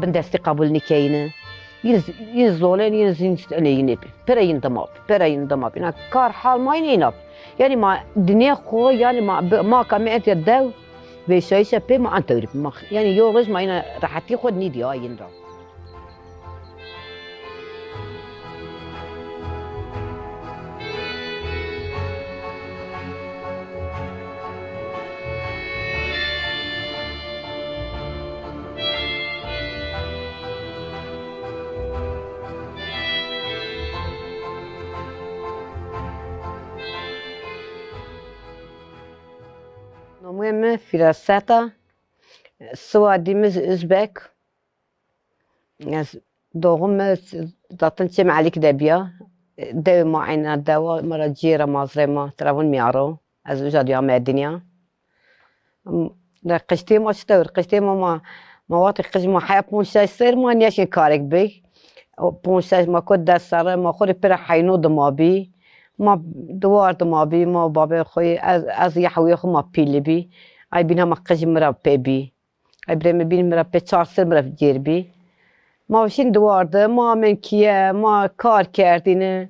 بندستی قبول نکینه yin zolen yin zinstene yine pera yin damab ina kar hal ma yine yani ma dünya xo yani ma kamet ya dev ve şeyse pe ma antarip ma yani yoluz ma yine rahati xod nidi ya yin da Mühim firasata suadimiz Üzbek doğum zaten çem alik debiya dev معنا دوا مرا جيرة مازرما ترابون ميارو از وجد يا مدنيا قشتي ما تستور قشتي ما مواطن قسم حياة بونشاي سير ما نيشين كارك بي بونشاي ما كود دست سر ما خود پر حینو دمابی ما دوار دمابی ما بابا خوی از یحوی خو ما پیلی بی ای بینا ما قسم مرا پی بی ای بریم بین مرا پی چار سر مرا جیر بی ما وشین دوارده ما من کیه ما کار کردینه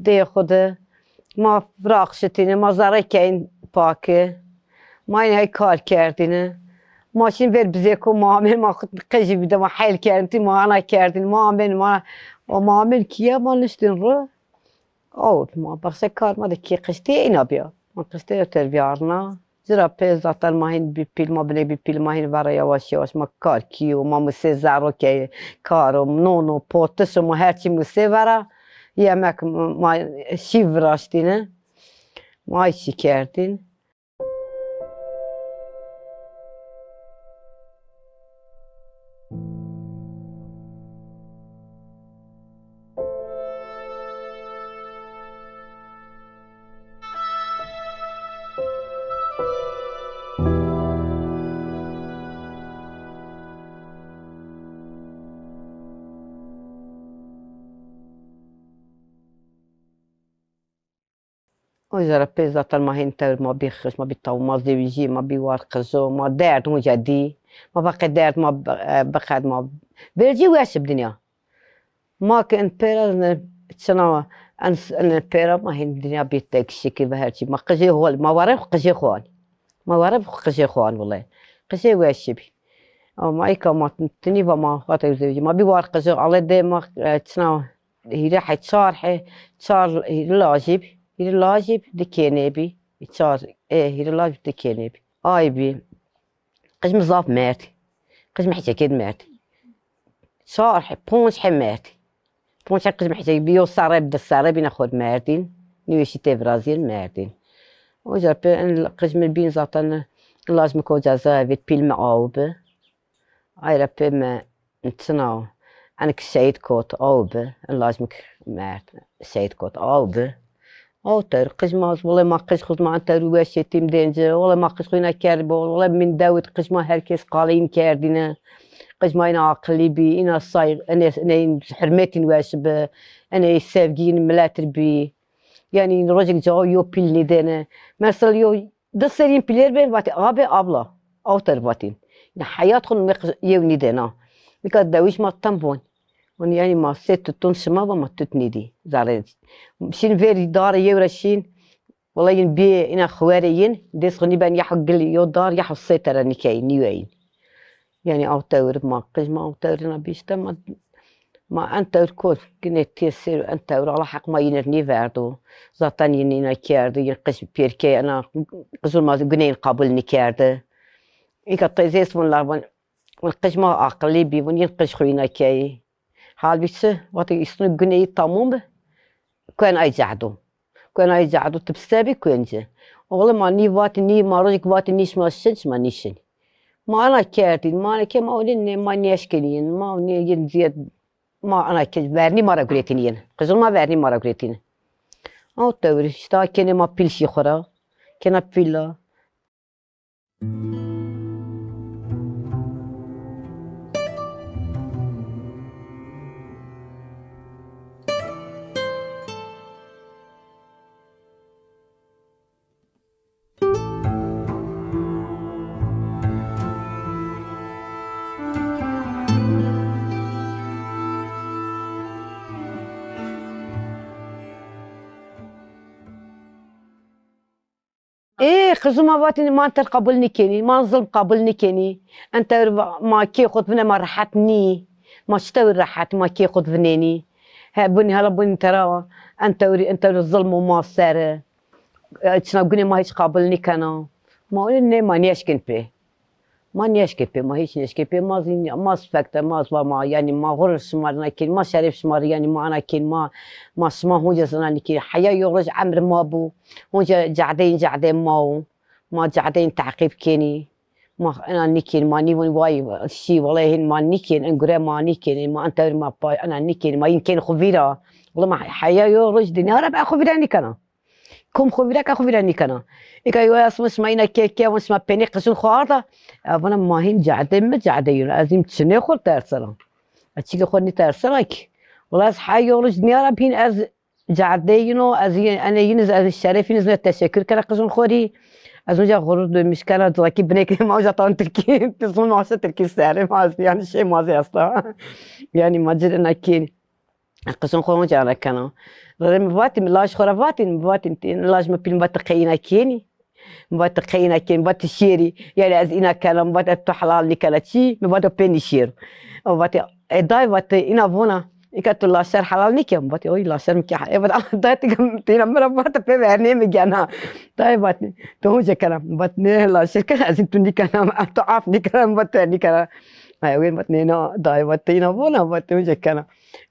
دی خوده ما فراغ شدینه ما زاره کین پاکه ما این های کار کردینه ماشین بر بزه کو ما همه ما خود قجی بیده ما حیل کردیم ما انا کردیم ما همه کیه ما نشتین رو او ما بخش کار ما ده کی قشتی اینا بیا ما قشتی تربیارنا زیرا پیز زاتن ما هین بی پیل ما بنی بی پیل ما هین برای یواش یواش ما کار کیو ما مسه زارو که کارو نونو پوتش ما هرچی مسه ورا yemek ما شیو راستینه ما ایشی کردین وزارة بيزات ما هين تور ما بيخش ما بيطاو ما زوجي ما بيوارقزو ما دارت مو جدي ما بقى دارت ما بقعد ما بيرجي واش بدنيا ما كان بيرا تشنا ان بيرا ما هين الدنيا بيتك شكل بهالشي ما قجي هو ما ورا قجي خوان ما ورا قجي خوان والله قجي واش بي او ما ايكا ما تني ما خاطر زوجي ما بيوارقزو على دي ما تشنا هي راح تصارحه صار لاجب هيرلاجب دكينيبي يتصار هيرلاجب دكينيبي بي قسم زاف ماتي قسم حتى كد ماتي صار بونش حماتي بونش قسم حتى بيو صارب بالصارب ناخذ مارتين نيوشي تي برازيل مارتين وجا قسم البين زاتن لازم كو جازافيت بيل معاوبه ايرا بما نتناو انا كسيد كوت اوبه لازم مارت سيد كوت اوبه او تر قسماز والله ما قش خد ما انت روش تيم دنجه والله ما قش خوينا كربو والله من داود قسما هركس قالين كاردينا قسما انا عقلي بي انا صايغ انا حرمتي نواش انا سافقين ملاتر بي يعني الرجل جاو يو بيلني دنا مثلا يو دسرين بيلر بين باتي ابي ابلا او تر باتين حياتهم يوني دنا بكاد داويش ما تنبون يعني ما ست تونس ما وما تتنيدي زارد شين فيري دار يورشين والله ينبي إنا خواريين ديس غني بان يحق لي يو دار يحو السيطرة نكاي نيوين يعني أو تور ما قجما أو تورنا بيشتا ما أنت تور كنت تيسير أنت تور على حق ما ينرني فاردو زاتان ينينا كيردو ينقش بيركي أنا قزول ما قنين قابل نكيردو إيكا طيزيس من لابن والقجما عقلي بي ون ينقش خوينا كاي halbuki وقتی ایستون گناهی تمام کن ای جعدو تبستبی کنجه اول ما نی وقت نی ماروج وقت نیش ما شنش ما نیشین ما أنا کردیم ما أنا کم اولین ما نیش کنین ما نیین زیاد ما أنا که ورنی ما را گریتینین قزل ما ورنی ما را گریتین او توری شتا کنه ما پیلشی خورا کنه پیلا قزو ما باتني ما انت قبلني كني ما ظلم قبلني كني انت ما كي خذ فينا ما رحتني ما شتوي راحت ما كي خذ فيني بني هلا بني ترى انت الظلم وما صار شنو قلني ما هيش قابلني كنا ما قلني ما نيشكن به ما نيشكن به ما هيش نيشكن به ما زين ما سفكت ما زوا ما يعني ما غرس ما نكين ما شرف شمار يعني ما انا كين ما اسمه هو جزنا نكين حيا يخرج عمر ما بو هو قاعدين ما قاعدين تعقيب كيني ما انا نكين ما نيون واي شي والله ما نكين انقرا ما نكين ما انت ما باي انا نكين ما يمكن خفيرة والله ما حيا يخرج دنيا ربع خفيرة نكنا كم خفيرة نكنا إذا يا اسمه إنا كي واسمه بيني قسم خاطر أبنا ما هم قاعدين لازم تشني خل ترسلهم أشيك خلني ترسلك والله حي يخرج دنيا ربين از قاعدين از أنا ينز از الشرف ينز التشكر كلا قسم خوري از اونجا خروج مشکل دراکی بنه که ما جاتان ترکی تصمیم واسه ترکی سعره ما يعني شيء ما زي اصلا يعني ما جد نكين قسم خورم جانا كنا مباتي ملاش خرافاتي مباتي لاش ما بين بات قينا كيني مبات قينا كين مبات شيري يعني از إنا كلام مبات تحلال لي كلا شيء مبات بيني شير مبات داي بات إنا فونا إكتر لاشر حلال نيكي مبات أوي لاشر مكيا مبات داي تينا مرة مبات بيرني مجانا داي بات تو جا كلام مبات نه لاشر كلا از توني كلام تعرف نكلام مبات نكلام وين بات نينا داي بات تينا فونا مبات تو جا كلام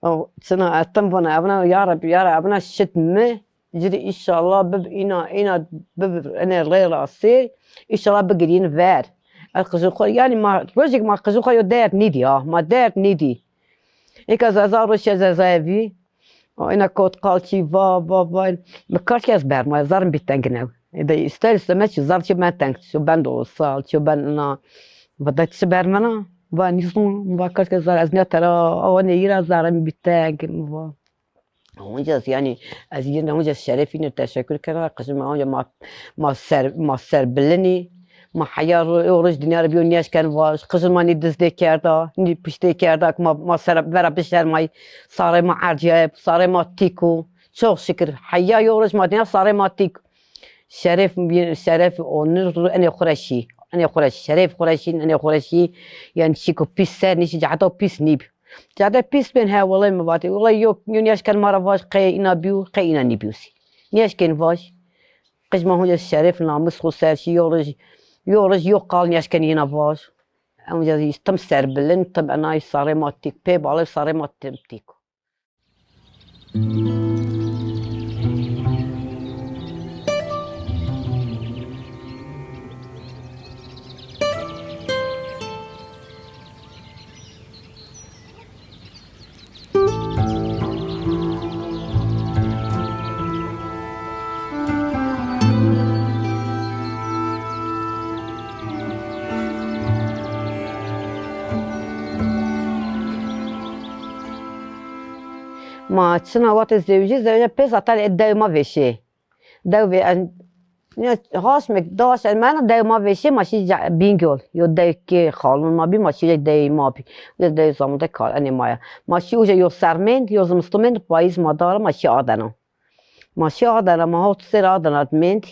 أو سنة أتمنى أبنا يا رب أبنا شتمه جري إن شاء الله إنا أنا غير أصير إن شاء الله بقرين فار القزوق يعني ما رجع ما القزوق يدير نيدي ما دير نيدي إيك زازا روشة زازايفي وإنا كوت قالتي با مكرش يزبر ما زارم بيتنقناو إذا يستاهل سمعت زار شو ما تنقت شو بندو الصال شو بنا بدأت سبر منا نيسون مبكر كزار أزني ترى أواني يرا زارم بيتنقن هونجاز يعني أزين هونجاز شرفين التشكر كذا قسم هونجا ما سر بلني ما حيار ورج دنيا ربيو نياش كان واش قسم ما ندز دي كاردا ني بشتي كاردا ما سر برا بشر ماي صار ما عرجاب صار ما تيكو شو شكر حيا يورج ما دنيا صار ما تيكو شرف ونر أنا خراشي شرف خراشي أنا خراشي يعني شيكو بيس سر نيش جعتو بيس نيب جاده پیس بین ها والله مبادی والله یو نیاش کن مارا واش قی اینا بیو قی اینا نیبیوسی نیاش کن واش قش ما هو الشرف ناموس خسر شي يورج يقال نیاش کن اینا واش اون جا يستم سر بلن طب انا صار ما تيك بيب على صار ما تمتيكو ما تشنا وقت الزوجية بس أطلع الداي ما في شيء داي هاش مقداش المانا داي ما في شيء ماشي بينجول يو داي كي خالون ما بي ماشي داي ما بي داي زمان ده كار أنا مايا ماشي وجا يو سرمن يو زمستمن بايز ما دار ماشي عادنا ما هو تصير عادنا دمنت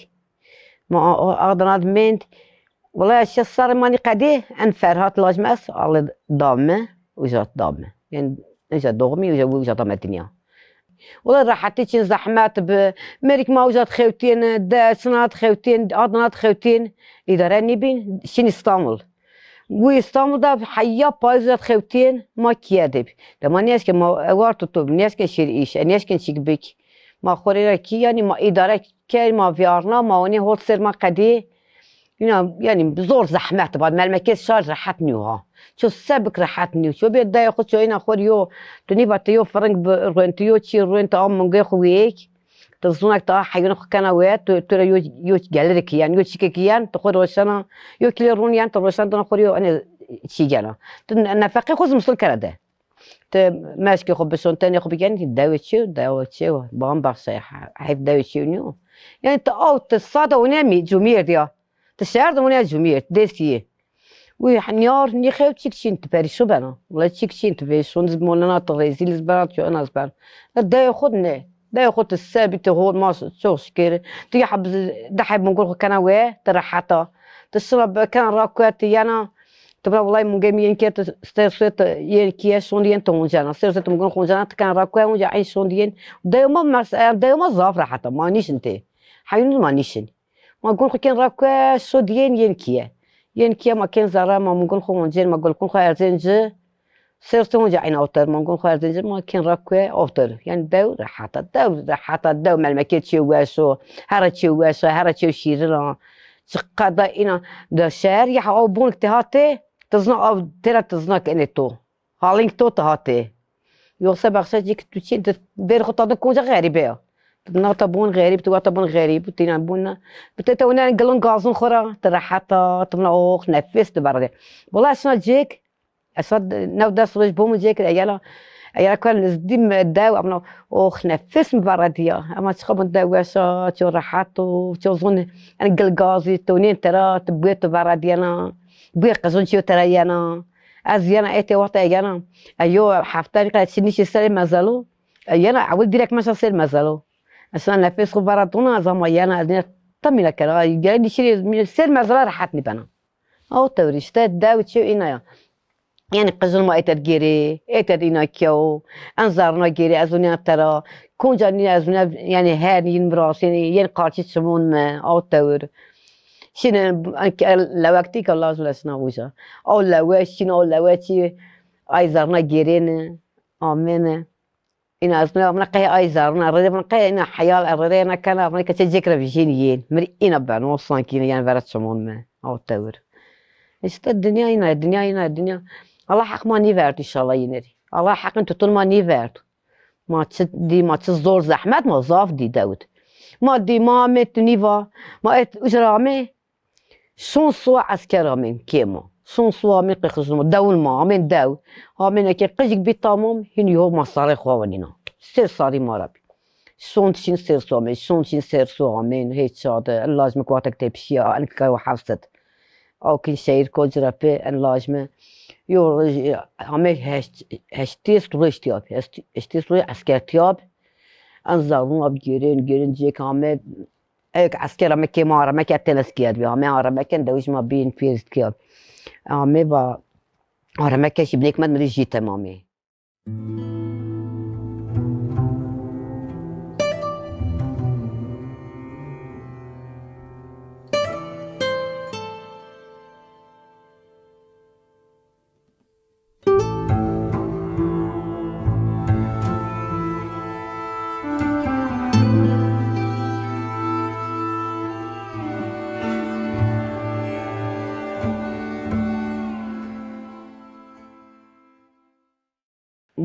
ما عادنا دمنت والله الشيء صار ماني قديه أن فرهات لاجمس على دامه وجات دامه يعني إجا دوغمي وجا طمع الدنيا والله راحتي تشين زحمات بمريك ما وجات خوتين سنات خوتين عضنات خوتين إذا راني بين شين اسطنبول واسطنبول ده حيا بايزات خوتين ما كيادب لما ناس كما وارتو تو ناس كشير إيش ناس كنشيك بيك ما خوري كي يعني ما إدارة كي ما فيارنا ما وني هو تصير ما قدي يعني بزور زحمات بعد ما المكيس شار راحتني وها شو السبك راحتني شو بيد دا ياخذ شو هنا خوريو تني باتيو فرنك برنتيو تشي رنت ام من غير خويك تظنك تا حيون كنوات ترى يو جالريك يعني يو تشيكيان تخور وشنا يو كليرون يعني تروشان تنخوريو انا شي جانا انا فقي خذ مسل كندا ماسكي خو بسون تاني خو بيجاني داوتشي بام بارسا حيف داوتشي نيو يعني تا تصادا ونامي جمير ديا تشعر دموني جمير ديسيه وحنيار نيخيو تشيكشين تباري شو بنا ولا تشيكشين تباري شو نزبمونا طغيزي لزبرات شو أنا زبر دا ياخدنا ده ياخد الثابت هو ما شوش كير تيجي حب ده حب نقول كنا ويا ترى حتى تشرب كان راكوات يانا تبغى والله ممكن ينكر تستيرت ينكر شوندين تونجانا استيرت ممكن خونجانا كان راكوات ونجا عين شوندين ده يوم زافرة حتى ما نيش انت حيون ما نيشن ما نقول كان راكوات شوندين ينكر ما كان زارا ما ممكن خونجين ما نقول كل خيرتين سيرتون جايين أوتر ما نقول خيرتين ما كان راكوات أوتر يعني دو حتى دو مال ما كيتشي واسو هرتشي شيرنا قضى إنا ده شارع أو بونك تهاتي تزنا أو ترى تزنا كأنتو هالينك تو تهاتي يوصل بخشة جيك تشين بيرخو تادو كونجا غريبة تنا تبون غريب توا تبون غريب تينا بونا بتتونا نقولون غازون خورا ترى حتى تمنا أوخ نفس تبرد والله أصلا جيك أصلا نودا صريش بوم جيك أيلا كان نزديم الداو أمنا أوخ نفس مبردية أما تخبط دواسة تشو راحتو تشو زون أنا قلقازي تونين ترى تبويت برديانا بوي قزون شو ترى يانا أزيانا إتي وقت أيانا أيوه حفتاني قاعد سنيش السر مازالو أيانا أول ديرك مش السر مازالو أصلا نفس خبراتنا زما أيانا أدينا تمينا كلا يجي شيء من السر مازال راحتني بنا أو توريشتات داو تشو إنا يعني قزل ما إتدجيري إتدينا كيو أنظرنا جيري أزوني ترى كون جاني أزوني يعني هاني ينبراسيني ينقارش سمون ما أو تور شين لوقتي كلا زلسنا وجا أو لواشين أو لواتي أيزرنا جيرين آمين إن أزوني من قيا أيزرنا رد من قيا إن حيال الردنا كان من كتجكر بجينيين مري إنا بانو صانكين يعني فرد سمون ما أو تور إيش الدنيا الدنيا الله حق ما نيفرد إن شاء الله ينري الله حق أنت طول ما نيفرد ما تدي ما تزور زحمة ما زاف دي داود ما دي ما مت نيفا ما ات أجرامي شون سوا عسكرامي كيما شون سوا من قخزم داول ما من داو من كي قجك بتمام هني هو مصاري خوانينا سير صاري ما ربي شون تشين سير سوامي شون تشين سير سوامين هيك شاد لازم كواتك تبشيا أنك كاو حفظت أو كل شيء كوجرا بي أن لازم يو همه هشتیس روشتیاب هشتیس روی عسکرتیاب انزارون اب گیرین جیک همه ایک عسکر همه که ما همه که تنس کیاد بی همه همه که دویش ما بین پیرست کیاد همه با همه که شبنیک من مریجی تمامی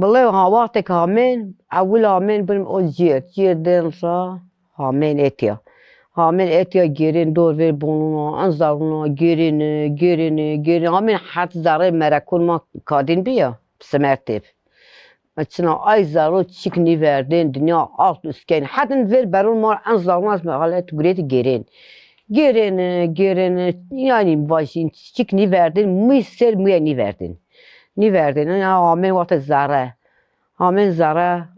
والله وقتك هامين أول هامين بنم جير دين صا هامين إتيا جيرين دور في بونونا أنزارونا جيرين هامين حتى زارين مراكون ما كادين بيا بسمرتب مثلا أي زارو تشيك نيفردين دنيا أرض إسكين حتى نفير برون مار أنزارونا اسمه غلط قريت جيرين يعني باشين تشيك نيفردين ميسر ميا نيفردين أنا هامين وقت الزارة هامين زارة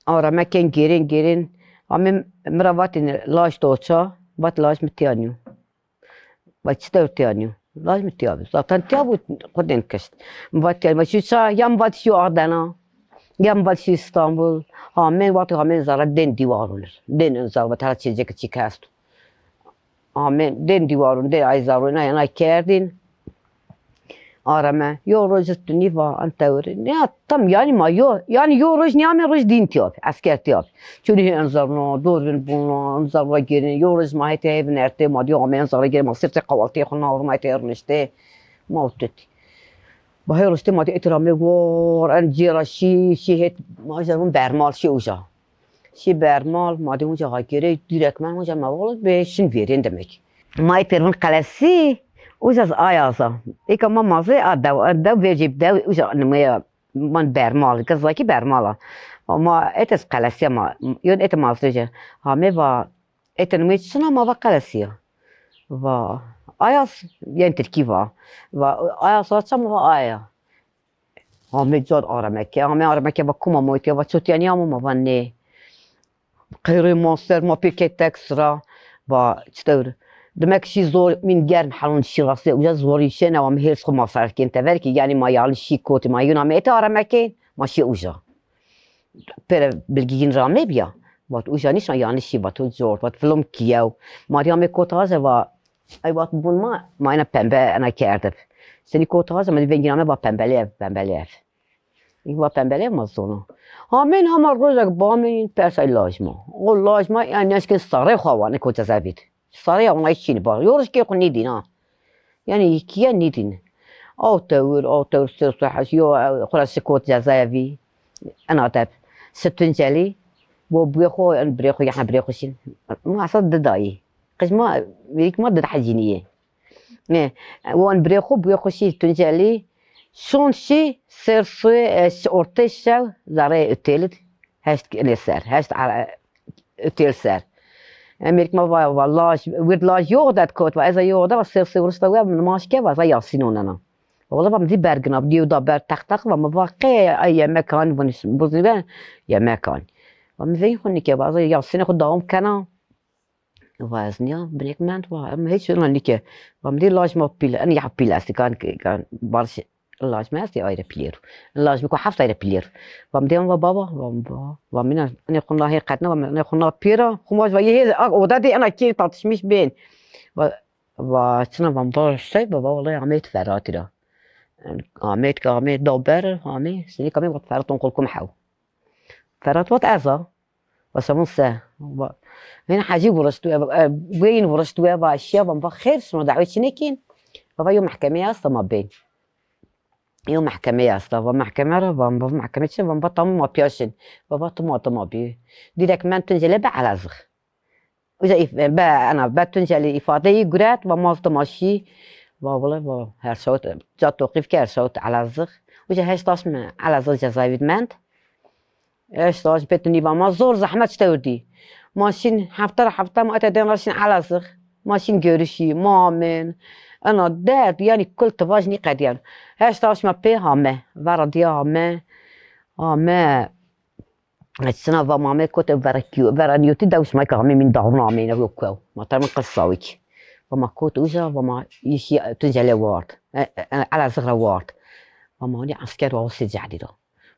آرامكين جيرين هامين مرواتين لاش توچا بات لاش متيانيو باتشتو تيانيو لاش متيابي زاتن تيابو قدين كشت باتيا باشيشا يام باتشيو أردنا يام باتشي إسطنبول هامين زارة دين ديوارولر دين زارة بتاعت تشيجك تشيكاستو هامين دين ديوارون دين أي زارونا يعني كيردين آرامه يو روز تنيفا أنتوري نه تام يعني ما يو روز نعمل روز دين تياب عسكر تياب شوني انظرنا دور بونا انظر جيرين يو روز ما هي بنرتي ما ديو عمين انظر جيرين ما صرت قوالتي خلنا ورما تيرنشتي ما وتتي بهاي رشتي ما تيترامي وور ان جيرا شي هت ما جرون برمال شي وجا شي برمال ما ديون جا هاجيري ديرك من وجا ما والله بشين فيرين دمك ما يترون قلسي وجاز آيازا إيكا ما مازي أدو فيجيب دو وجا نمية من برمال كزاكي برمالا ما إتس قلسيا ما يون إت مازيجا همه و إت نمية شنا ما و قلسيا و آياز يعني تركيبا و آيازا چم و آيا همه جاد آرامکه همه آرامکه با کما مویتی و چوتیانی همو موانه قیره ماستر ما پیکت اکسترا و چطور demek ki zor min germ halon şirası uca zor işe ne am hers kuma farkin tever ki yani ma yal şi koti ma yuna meta aramake ma şi uca per bilgin rame bia vat uca niş yani şi vat zor vat film kiyav Mariam kotaze va ay vat bulma ma ina pembe ana kerdim seni kotaze ma venginame va pembelev va pembelev ma zonu همین همه روز با من پیسای لازمه او لازمه یعنی از که سری خوابانه کجا زبید سری اونای چینی با یورش که خون نیدین ها یعنی کیا نیدین او تور سرس حسیو خلاص کود جزایوی انا تاب ستنجلي وبيخو ان بريخو يحنا بريخوشين ما اصلا دداي قش ما ميك ما دد حجينيه نه وان بريخو بيخوشي تنجلي شونشي سيرسي orteşa zare ötelit hast eleser hast ötel ser Amerik ma vallahi wird laj yodat kot va eza yoda va sirsi ursta va maske va yasin onana والله بام دي برجنا بديو دابر تختخ وما باقي اي مكان بوزيبان يا مكان وما زين خني كي بعض ياسين خدام كنا وزنيا بريك مان وما هيك شنو نيكه وام دي لاج ما بيل انا يحب بيلاستي كان برش لاج ما استي اير بلير لاج بكو حفظ اير بلير وام دي بابا وامنا انا قلنا هي قدنا انا قلنا بيرا خماج وهي ودادي انا كي تطشمش بين و شنو بام شي بابا والله عملت فراتي ده عميت دابر عمي سني كمان وقت فرات نقولكم حاو فرات وقت أزا وسمون سه هنا حاجي ورشتوا وين ورشتوا باشياء بنبا خير شنو دعوة شنيكين بابا يوم محكمة أصلا ما بين يوم محكمة أصلا ومحكمة بنبا محكمة شو بنبا طم ما بياشين بابا طم بي ديرك من تنزل على زخ وإذا أنا بتنزل إفادة يقرأت وما ماشي والله با هر صوت جا توقيف كار صوت على الزغ وجا هشتاش من على الزغ جزايد مانت هشتاش بتني ما زور زحمة تودي ماشين حفطة ما أتدين راشين على الزغ ماشين جورشي مامن أنا داد يعني كل تواجني قديان هشتاش ما بي هامه ورديا هامه السنة ومامه كنت برانيوتي دوش ما يكامي من دارنا عمينا وكو ما ترى من قصاويك وما كوت وجا وما يشي تنجلي وارد على صغر وارد وما هني عسكر واسي جعدي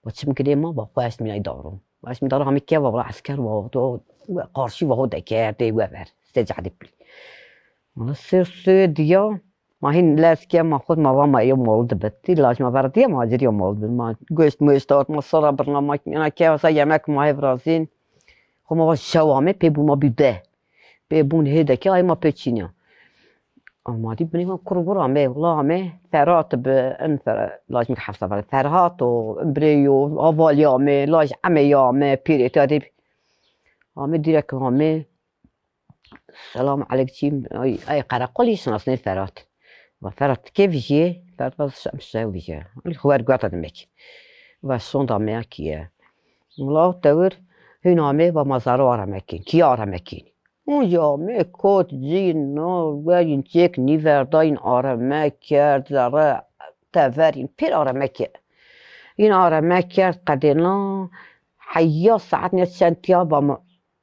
وتشم كده ما بقاش من يدارهم باش من دارهم كيف والله عسكر وقارشي وهو دكار دي وبر استجعدي بلي والله سير ديا ما هين لاس كيا ما خود ما يوم مولد بتي لاش ما بردي ما جري يوم مولد ما قشت مستوت ما صار برنامج انا كيف سيامك ما هي برازين هما واش شوامي بيبو ما بيده بيبون هيدا كي ما بيتشينيا ما دي بني كربورا مي والله مي فرات بانفر لاج مكحفصه فرات فرهات وامبريو افاليا مي لاج عميا مي بيري تادي مي ديرك مي السلام عليكم اي قراقولي سناسني فرات وفرات كيف جي فرات بس مساوي جي الخوار قاطع دمك وصون دامي كي والله تور هنا مي ومزارو رمكين كي رمكين اونجا می کات زینا وین چک نیورداین آرامه کرد زره تورین پیر آرامه کرد این آرامه کرد قدینا حیا ساعت نیست سنتیا با ما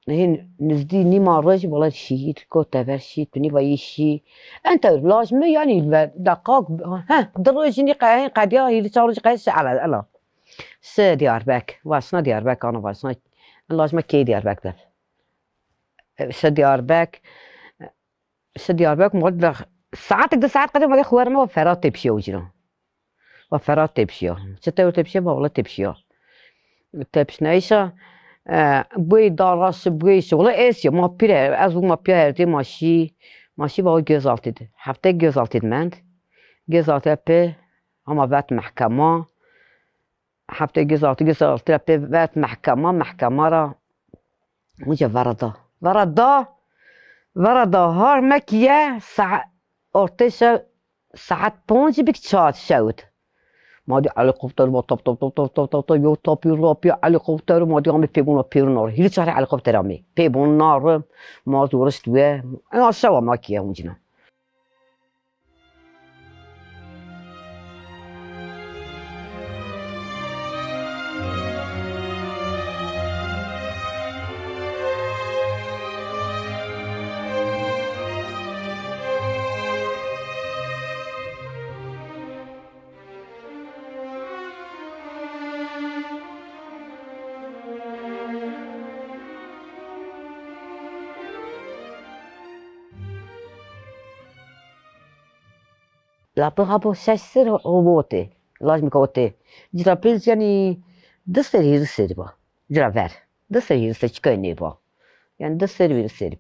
هین نزدی نیما رج بالا شید کات تور شید بنی وای شی انت لازمه یعنی دقاق ها دروجنی قدیا هیچ چارج قیس على الا سه دیاربک واسنا دیاربک آن واسنا لازمه کی دیاربک ده سدياربك مولد ساعات قد ساعات قدام ما خوارنا وفرات تبشي وجنا وفرات تبشي ستة تبشي والله تبشي تبشنايشة بوي دارس بوي شغله إيش ما بيره أزو ما بيره دي ماشي باو جزالتد حفتة جزالتد مند جزالتد به هما بات محكمة حفتة جزالتد به بات محكمة را وجا وردا هار مكيا ساعة أرتشا ساعات بونجي بك تشات شوت ما دي هليكوبتر ما طب يو طابي هليكوبتر ما دي عم بيبون نار هي شهر هليكوبتر عمي بيبون نار ما زورست ويا أنا شو مكيا وجنا لا بغابو سر هوته لازم كوته جرا بيز يعني دسر يرسل با جرا فر دسر يرسل كايني با يعني دسر يرسل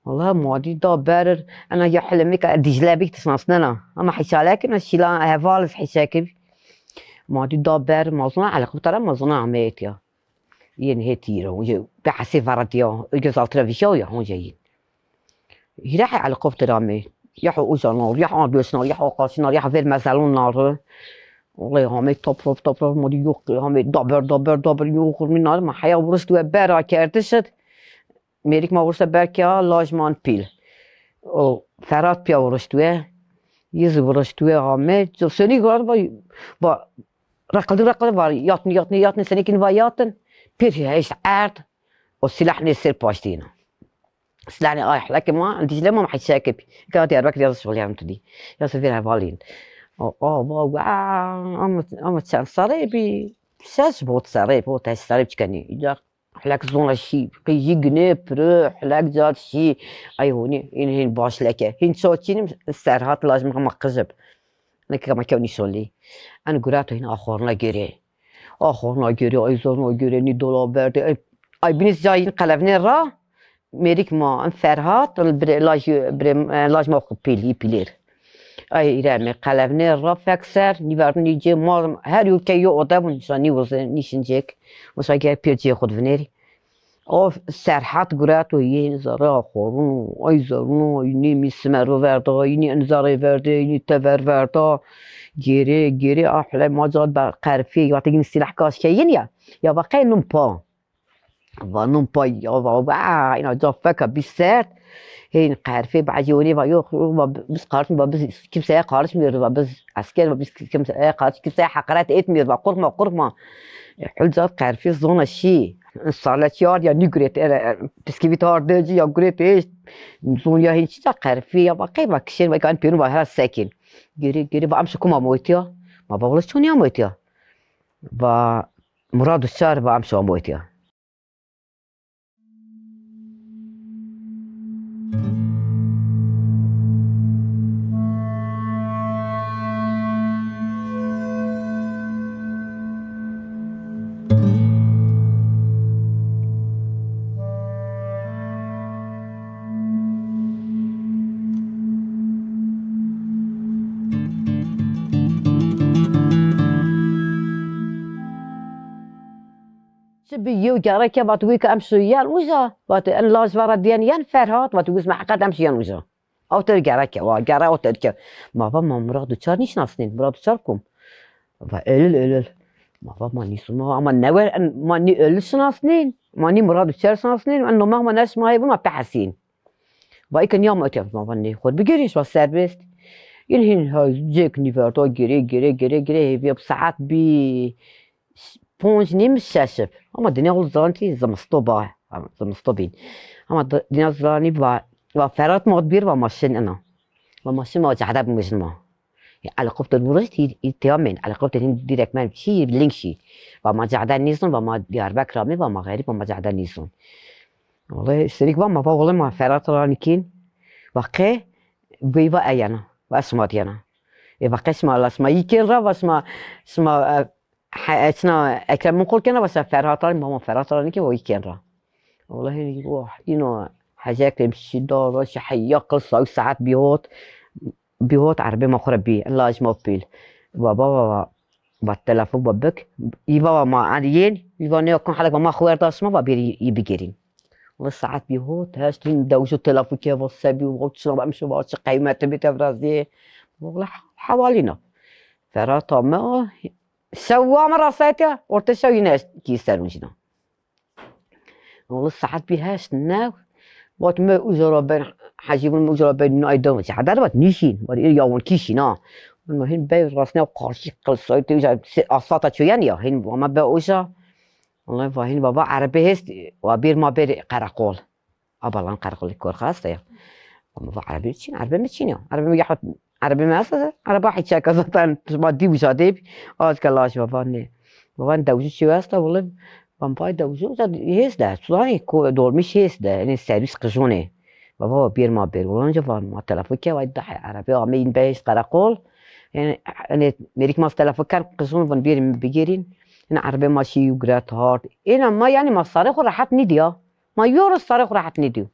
والله مودي دابر انا يا حلمي دجله بيك تصنصنا اما حشالك انا شيلا هفالس حشاكب مودي دابر مازنا على خطر مازنا عميتيا ين هيتيرا وجا بحسي فرديا يجزال تلفزيون يا هون جايين يراحي على قفط رامي يحو اوزا نار يحو دوس نار يحو قاش نار يحو فير مثلا نار والله هامي توب مودي يوق هامي دابر يوق من نار ما حيا ورست وبرا كارتشت ميريك ما ورست بركا لاجمان بيل او فرات بيا ورستوه يز ورستوه هامي سني غار با رقد var yatni senekin var yatın bir هيش عارض وسلاحني يصير باشتينا سلاحني رايح لكن ما عندي لما ما حد شاكب قاعد يا ركض يا شغل يا متدي يا سفير بالين اما صاري ساس بوت صاري بوت صاري كاني اذا حلاك زون شي كيجي جنيب روح حلاك جات شي اي هوني هين باش لك هين صوتين السرهات لازم ما قزب لك ما كوني سولي انا قرأت هنا آخرنا گری ایزارنا گری نی دلار برده ای بینیز جایی قلبنی را میریک ما فرهاد لاج ما خو پیلیر ای ایران قلبنی را فکسر نیورد نیجی ما هر یو که یو آدم نشانی وزن نیشنجک مثلا که پیرجی خود ونیری آف سرحت قرأت و یه نزاره آخرون ایزارنا اینی میسمرو ورده اینی انزاره ورده اینی تور ورده گیری احلى ما جاد قرفي يعطيني السلاح كاش كاين يا باقي نومبا يا انا جافك بالسات هين قرفي بعجوني بايو بس قارش بس كيف ساعه قارش مير بس عسكر بس كم ساعه قارش كيف ساعه حقرات ات مير قرما حل جاد قرفي زون الشي صالات يار يا نيغريت بسكيفيت هاردجي يا غريت ايش زون يا هيك قرفي يا باقي باكشير كان بيرو بها ساكن گیری با امشو کم آمویتیا ما باولش چونی آمویتیا با مراد الشهر با امشو آمویتیا بيو جارك يا باتويك امشيان وجا بات ان لاز فرديان ين فرهات باتويس ما حقد امشيان وجا او تر جارك وا جارا او تر ما ما مراد تشار نيش ناسنين مراد تشاركم فال ما نيسو ما نور ما ني سناسنين ما ني مراد تشار سناسنين انه ما ناس ما يبون ما بحسين باي كان يوم اتف ما فني خد بجريش والسيرفيس ينهين هاي جيك نيفرتو جري بي بساعات بي بونج نيم الشاشب اما الدنيا غلطانتي زمستوبين اما الدنيا زراني با فرات مدبير وماشين انا وماشين ما جعده بمجمع على قبط الورشت يتيامن على قبط هند ديريكت مان شي لينكشي وما جعده نيزون وما دياربك رامي وما غيري وما جعده نيزون والله الشريك ما والله ما فرات رانيكين وقي بيبا ايانا واسماتيانا يبقى اسمع يكين را واسمع اسمع اكرم نقول كنا بس فراتان ماما فراتان كي ويكين را والله يروح ينو حاجات يمشي دار شحيا قصة ساعات بيوت عربي ما خربي الله ما بيل بابا بالتلفون بابك يبا ما عاديين يبا نيكون حالك ما خوير داس ما بيري يبيجرين والله ساعات بيوت هاشتين دوشوا التلفون كي وصابي وشرب امشي باش قيمة بيت فرازي والله حوالينا فراتان ما سوا مرة ساعتها ورتسوي ناس كيسترون جنا والله ساعات بيهاش ناو وقت ما أجرا بين حجيبون أجرا بين نايدون ساعات بات نيشين وري يوم كيشينا المهم بين راسنا وقارشي قصة تيجي أصوات شو يعني هين وما بأوجا والله فاهين بابا عربي هست وبير ما بير قرقول أبلان قرقول كور خاصة يا بابا عربي تشين عربي متشين عربي ميحط عربي ما أصلا عربي واحد شاكا زطان ما دي وشادي آج كلاش بابا ندوجو شو أصلا والله بابا دوجو زاد هيس ده سوداني كو دور مش هيس ده يعني سيرفيس قجوني بابا بير ما بير ولانجا ما تلفون كي وايد ضحي عربي عمين بيش قراقول يعني أنا مريك ما تلفون كان قصون فن بير بيجيرين أنا عربي ماشي يقرأت هارد أنا ما يعني ما صارخ راحت نديا ما يور الصارخ راحت نديو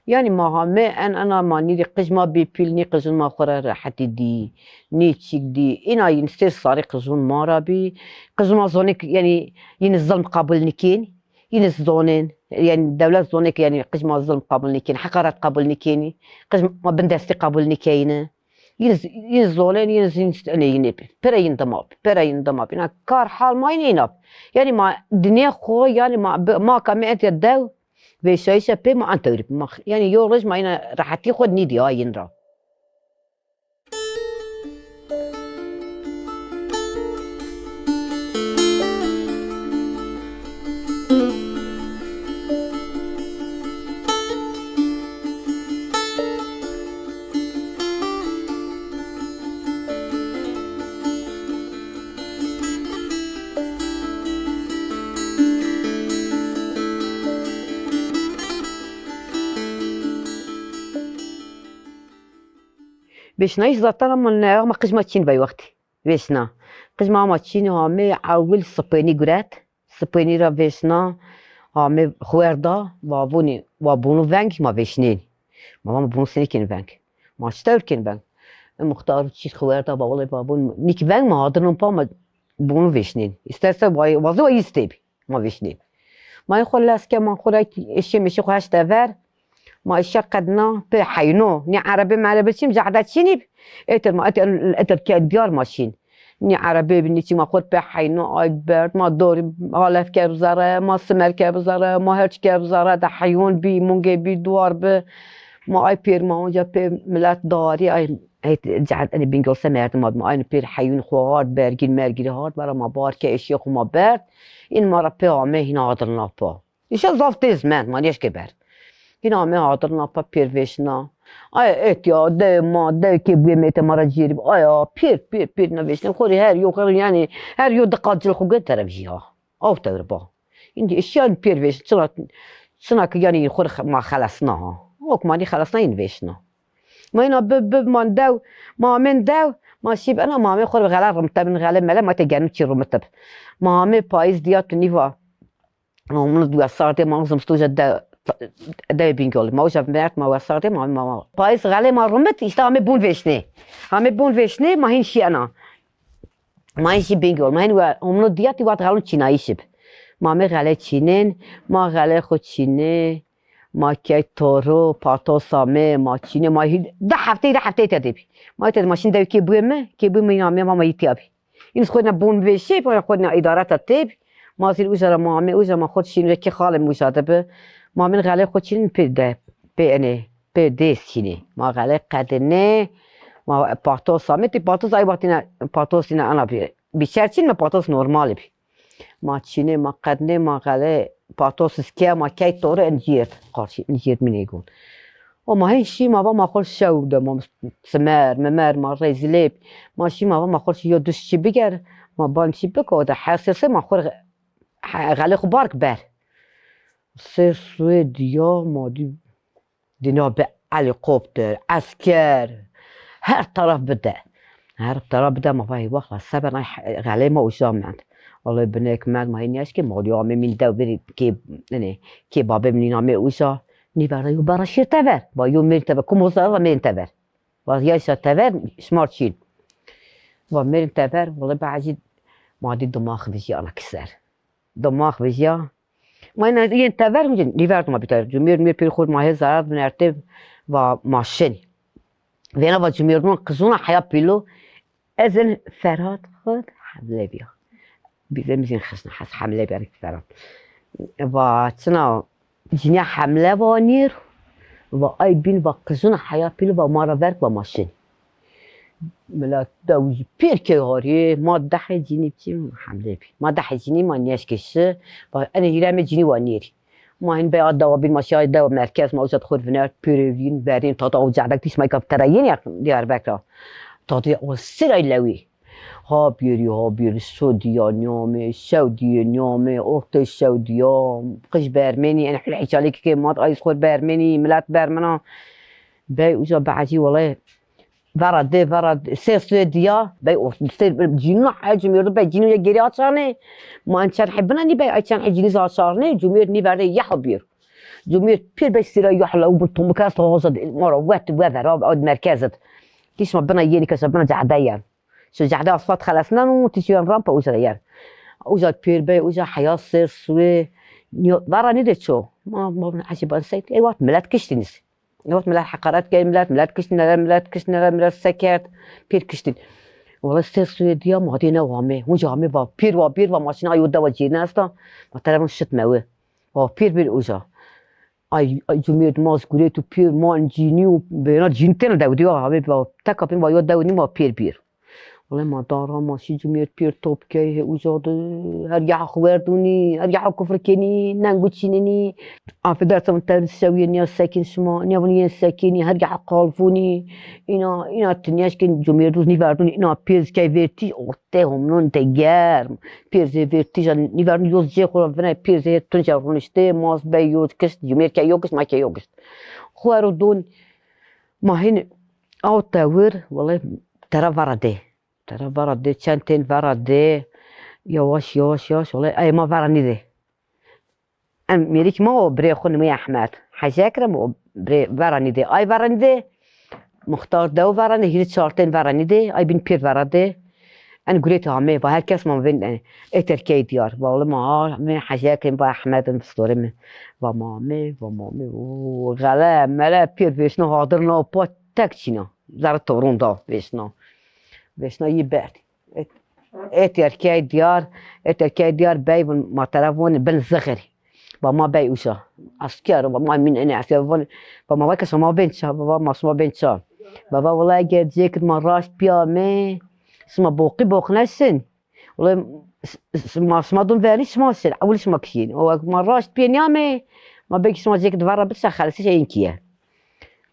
يعني ما هم أنا ما نيدي قج ما بيبيلني قزون ما خورا راحت دي نيتشيك دي أنا ينستر صارخ قزون ما ربي قزون ما زونك يعني ينزل مقابل نكين ينزلونين يعني الدولة زونك يعني قج ما ظلم قابل نكين حقرات قابل نكيني قج ما بندستي قابل نكينه ينزلونين أنا ينبي برا ينضماب أنا كار حال ما يناب يعني ما الدنيا خو يعني ما كميت الدو بيشايشة بي ما أنت ما يعني يورج ما أنا راح تاخذ نيدي هاي ينرا باش نعيش زطرة ما قسمة تشين باي وقتي بيشنا قسمة ما تشين هامي عاول سبيني قرات سبيني را بيشنا هامي خواردا وابونو فانك ما بيشنين ما بونو سني كين فانك ما اشتغل كين فانك مختار تشيت خواردا والله بابون نيك فانك ما هادرنون با ما بونو بيشنين استرسا وازو يستيبي ما بيشنين ما يخول لاسكا ما خورا اشي مشي خوهاش تافار ما إيش قدنا بحينو ني عربي ما عربي شيء مجعدات شيني إتر ما إتر كديار ماشين ني عربي بنيتي ما خود بحينو أي برد ما دوري غلاف كبزارة ما سمر كبزارة ما هرش كبزارة ده حيون بي مونجي بي دوار ب ما أي بير ما أونجا بي ملات داري أي جعد أنا بينقل سمعت ما أي بير حيون خوار برجين مرجي هاد برا ما بار كإشي خو ما برد إن مرة بي عمه هنا عطرنا با إيش زافتي زمان ما ليش كبر هنا ما عطرنا با بير فيشنا أي إتيا ده ما ده كي بيمت مرة جيرب أي بير نفيشنا خوري هر خوري يعني هر يو دقات جل خوجت تربجيها أو تربا إندي إشياء بير فيش سنة يعني خور ما خلصناها وك ماني خلصنا ينفيشنا ما هنا من داو ما من داو ما شيب أنا ما خور بغلا رمتب من غلا ملا ما تجانو تشي رمتب ما بايز ديات نيفا من دو صارت ما زمستوجا ده بينقول ما وجب مرت ما وصلت ما بايز غالي ما رمت يستعمل بون فيشني هم بون فيشني ما هين شيء أنا ما هين شيء بينقول ما هين هم ندياتي وقت غالون تشينا يشب ما غالي تشينين ما غالي خود تشيني ما كي تورو باتو سامي ما تشيني ما هي ده حفتي تدبي ما تد ماشين ده كي بومه ينامي ما يتيابي إنس خودنا بون فيشي خودنا إدارة التب ما زير وجرا ما خود تشيني كي خالم مشاهده ما من غالي خوتشين بي ديسيني ما غالي قدني ما باتوس متي باتوس اي وقتنا باتوس انا بيشارتين ما باتوس نورمال بي ما تشيني ما قدني ما غالي باتوس سكيا ما كاي تور انجير قارشي انجير من يقول وما هي شي ما خلش شوده ما سمار ممار ما ريزليب ما شي ما خلش يدوش شي بيجر ما بانشي بكو ده حاسس ما خور غالي خبارك بار سر سويديا ما دينا بهليكوبتر عسكر هر طرف بدا ما فاي واخلا السبب غالي ما وجامعت والله بنيك ما هينياش كي ما اليوم من داو بري كي بابا مني ما وجا نيبارا يبارا شي تبر با يوم من تبر كم وصار من تبر وياش تبر سمارت شين ومن تبر والله بعد ما دي دماغ بيجي على كسر دماغ بيجي ما أنا ينتظر مجن ليفرت ما بيتر جمير بير خود ما هي زارات بنرتب و ماشين وينا با جمير نون قزونا حياة بيلو أذن فرات خود حملة بيا بيزين خشنا حس حملة بيا فرات و تنا جنيا حملة وانير و أي بين و قزونا حياة بيلو و مارا ورك و ماشين ملا دوجي بير كهاري ما دحي جيني بتيم حملة بي ما دحي جيني ما نياش كشه أنا يرامي جيني وانيري ما هن بيع دوا بين ماشي دوا مركز ما وجد خود فينار بيرين بارين تاتا وجعدك تيش ما يكاب تراين يا ديار بكرة تاتا والسرعة اللوي ها بیاری سعودیا نیامه سعودی نیامه ارتش سعودیا قش برمنی انا حل حيشالك كي مات ايس خود برمني ملات برمنا باي وجا بعدي والله ورد سه سعودیا باي ارتش جنو حاجه ميرد باي جنو يجري اصانه ما انت حبنا ني باي ايشان حجني صارني جمير ني بري يحبير جمير بير باي سيرا يحلا وبطم كاس هوزد مره وقت وذر عود مركزت كيش ما بنا يني كسبنا جعديان شو جعدا أصوات خلصنا وتشيان رامبا وزريان وزاد بير باي وزا حياة سير سوي برا ندت شو ما بنحسب أنسيت أي وقت ملات كشتنس أي وقت ملات حقارات كاي ملات كشتنا ملات سكرت بير كشتن والله سير سوي ديا ما دينا وامي وجامي با بير وماشينا يودا وجينا أصلا ما ترى من شت موه بير وجا ay جمعیت ماست گویی تو پیر مان جینیو بینا جینتن داودی ها همه با تکابین با یاد داودی ما پیر ولی ما دارم ماشی جمعیت پیر توپ که اوجاده هر جا خواردونی هر جا کفر کنی نانگوچینی آفدار سمت ترسوی نیا سکین شما نیا ونی سکینی هر جا قالفونی اینا تنیاش که جمعیت روز نیوردونی اینا پیرز که ویرتی orte همون تگرم پیرز ویرتی جان نیوردونی یوز جه خورم فنای پیرز تونش رونشته ماست بیوت کست جمعیت که یوکست ما که یوکست خواردون ما هن آو تاور والله ترى ورده چندین ورده یواش والله ای ما ورنیده ام میریک ما برای خونم احمد حاجه کرم برای ورنیده ای ورنیده مختار دو ورنده هیچ چارتین ورنیده ای بین پیر ورده ان گریت همه با هر کس ما بین اترکی دیار والله ما حاجه کرم با احمد مستورم و مامه و غلا ملا پیر ویشنو حاضرنا با تکچینا زار تورون دا ویشنا یه برد اترکی دیار بای ما طرفون بن زغری با ما بای اوشا اسکر با ما من انا اسکر با ما وقت ما بنچا با ما بنچا بابا والله اگر جیکت ما راست بیامه اسمه بوق نشن والله ما دون وريش ما سر اولش ما كشين و ما راست بينامه ما بيكش ما جيكت ورا بس خلص شيء كيه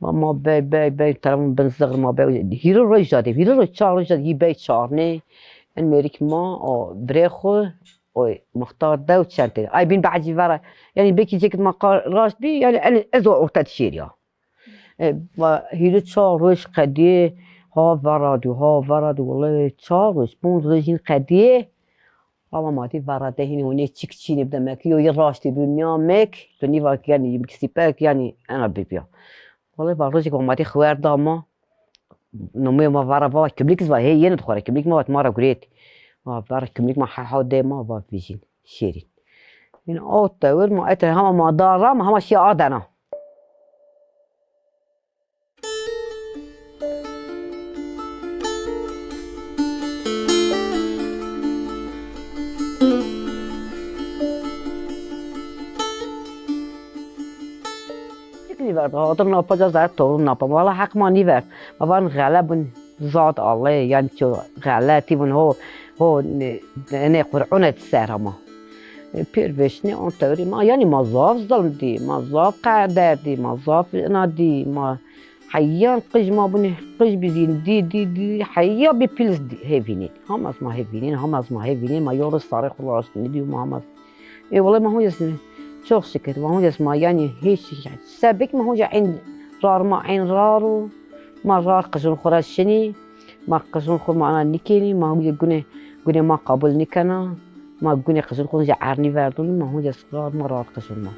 ما بای طرفون بنزغر ما بای هیرو روی جاده چهار جاده بای چهارنه المریک ما بريخو مختار دو چنته ای بین بعدی ورا یعنی بکی جیکت ما راست بی یعنی ازو اوتاد شیریا و هیرو چهار روش قدیه ها ورادو والله چهار روش 5 روز این قدیه اما مادی وراده هینی ونی چیکچینی بدمک یو یه راستی دنیا مک دنی واقعا یعنی بکسی پاک یعنی انا بیا والله بعرضك وماتي خوار داما نومي ما بعرف بابا كمليك زوا هي ين تخوري كمليك ما مرة قريت ما بعرف كمليك ما حاول دايما ما فيجين شيرين من أوتاور ما أتى هم ما دارا ما هم أشياء عادنا نیورد هادر ناپا جا زد تو ناپا والا حق ما نیورد ما بان غلب زاد الله یعنی چو غلطی بون هو نه قرعونت سر ما پیر وشنی اون توری ما یعنی مازاف ظلم دی مازاف قدر دی مازاف نادی ما حیان قج ما بونه قج بزین دی حیا بپیلز هیوینین هم از ما هیوینین ما یارو ساره خلاص ندی ما هم از ای والله ما هو یسنی çok şükür ما هو اسمه يعني هيك سبك ما هو عين رار ما عين رارو ما رار قزون خراشني ما قزون خو معنا نكيني ما هو يقولي ما قبول نكنا ما يقولي قزون خو عارني وردوني ما هو رار ما رار قزون ما